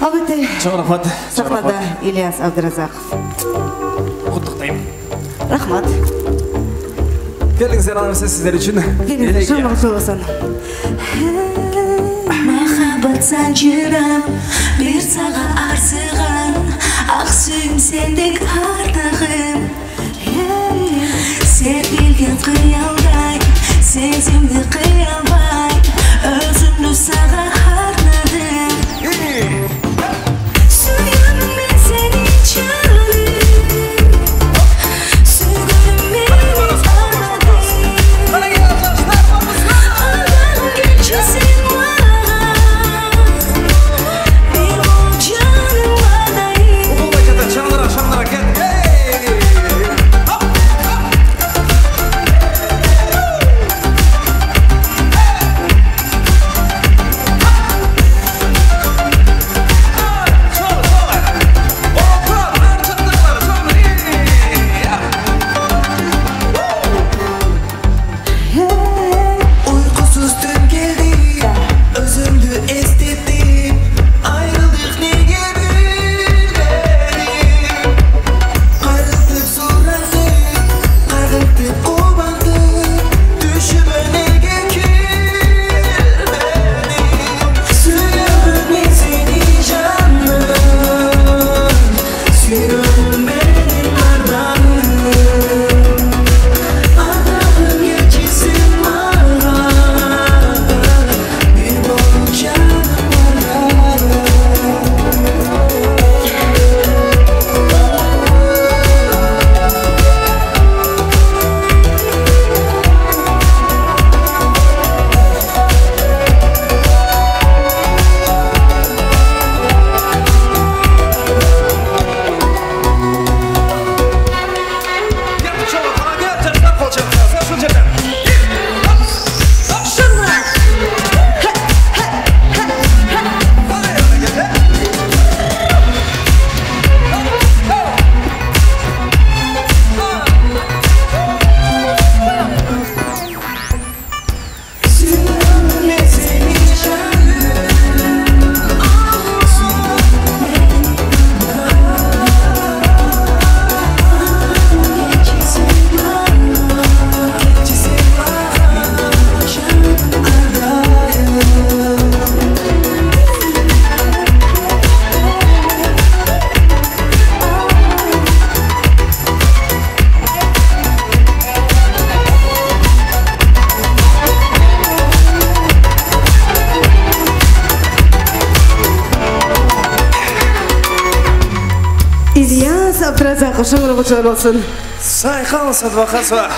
Albatta. Çok rahmat. Sahnada İlyas Abdurazakov. Qutlukdayım. Rahmat. Keling anımsa sizler için. Şanlı olsun. Muhabbat zanjirim bir sağa arzig'im Aqsuyim sendek ardag'im Serpilgan qiyalday sezimli qiyalmay O'zimni sağa arnadim Suyganim men seni canım Suyganim men İlyas Abdurazakov şanlı olsun. Sayxan sadvaqas va